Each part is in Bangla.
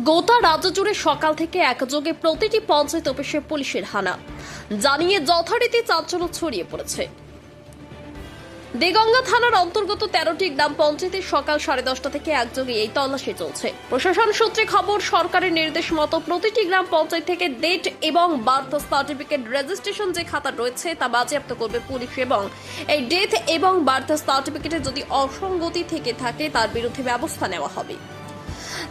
গোটা রাজ্য জুড়ে সকাল থেকে একযোগে প্রতিটি পঞ্চায়েত অফিসে পুলিশের হানা জানিয়ে যথারীতি চাঞ্চল্য ছড়িয়ে পড়েছে। দেগঙ্গা থানার অন্তর্গত 13টি গ্রাম পঞ্চায়েতে সকাল 10:30 থেকে একযোগে এই তল্লাশি চলছে। প্রশাসন সূত্রে খবর, সরকারের নির্দেশ মতো প্রতিটি গ্রাম পঞ্চায়েত থেকে ডেট এবং বার্থ সার্টিফিকেট রেজিস্ট্রেশন যে খাতা রয়েছে তা বাজেয়াপ্ত করবে পুলিশ এবং এই ডেট এবং বার্থ সার্টিফিকেটে যদি অসঙ্গতি থেকে থাকে তার বিরুদ্ধে ব্যবস্থা নেওয়া হবে।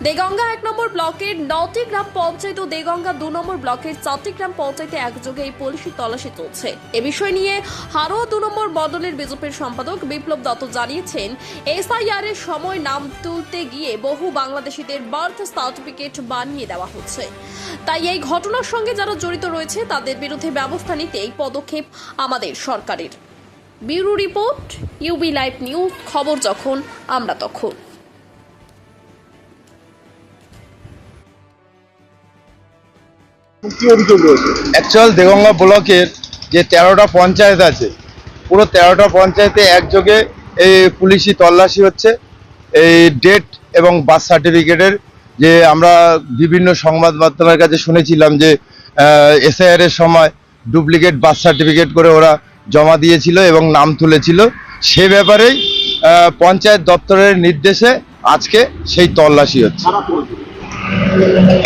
দেগঙ্গা 1 নম্বর ব্লকের 9টি গ্রাম পঞ্চায়েত ও দেগঙ্গা 2 নম্বর ব্লকের 4টি গ্রাম পঞ্চায়েতে একযোগে এই পুলিশি তল্লাশি চলছে। এ বিষয় নিয়ে হারোয়া 2 নম্বর মণ্ডলের বিজেপির সম্পাদক বিপ্লব দত্ত জানিয়েছেন, এসআইআর এর সময় নাম তুলতে গিয়ে বহু বাংলাদেশিদের বার্থ সার্টিফিকেট বানিয়ে দেওয়া হচ্ছে। তাই এই ঘটনার সঙ্গে যারা জড়িত রয়েছে তাদের বিরুদ্ধে ব্যবস্থা নিতে এই পদক্ষেপ আমাদের সরকারের। Bureau report, UB live news, খবর যখন আমরা তখন। অ্যাকচুয়াল দেগঙ্গা ব্লকের যে 13টা পঞ্চায়েত আছে, পুরো 13টা পঞ্চায়েতে একযোগে এই পুলিশি তল্লাশি হচ্ছে। এই ডেট এবং বার্থ সার্টিফিকেটের যে আমরা বিভিন্ন সংবাদ মাধ্যমের কাছে শুনেছিলাম যে এসআইআর এর সময় ডুপ্লিকেট বার্থ সার্টিফিকেট করে ওরা জমা দিয়েছিল এবং নাম তুলেছিল, সে ব্যাপারেই পঞ্চায়েত দপ্তরের নির্দেশে আজকে সেই তল্লাশি হচ্ছে।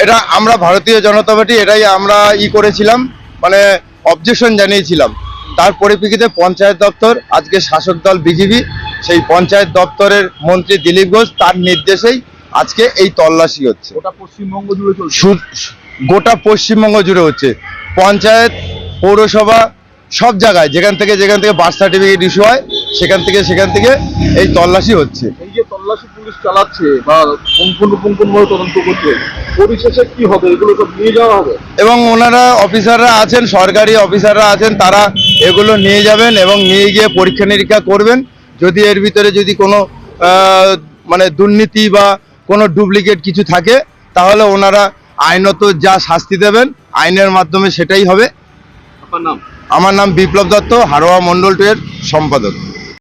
এটা আমরা ভারতীয় জনতা পার্টি এটাই আমরা করেছিলাম, মানে অবজেকশন জানিয়েছিলাম। তার পরিপ্রেক্ষিতে পঞ্চায়েত দপ্তর আজকে শাসক দল বিজেপি, সেই পঞ্চায়েত দপ্তরের মন্ত্রী দিলীপ ঘোষ তার নির্দেশেই আজকে এই তল্লাশি হচ্ছে। গোটা পশ্চিমবঙ্গ জুড়ে হচ্ছে, পঞ্চায়েত, পৌরসভা, সব জায়গায় যেখান থেকে বার্থ সার্টিফিকেট ইস্যু হয় সেখান থেকে এই তল্লাশি হচ্ছে। এই যে তল্লাশি পুলিশ চালাচ্ছে বা পুঙ্খানুপুঙ্খভাবে তদন্ত করছে, পরিশেষে কি হবে? এগুলো সব নিয়ে যাওয়া হবে এবং ওনারা অফিসাররা আছেন, সরকারি অফিসাররা আছেন, তারা এগুলো নিয়ে যাবেন এবং নিয়ে গিয়ে পরীক্ষা নিরীক্ষা করবেন। যদি এর ভিতরে যদি কোনো মানে দুর্নীতি বা কোনো ডুপ্লিকেট কিছু থাকে তাহলে ওনারা আইনত যা শাস্তি দেবেন আইনের মাধ্যমে সেটাই হবে। আপনার নাম? আমার নাম বিপ্লব দত্ত, হারোয়া মণ্ডল 2 এর সম্পাদক।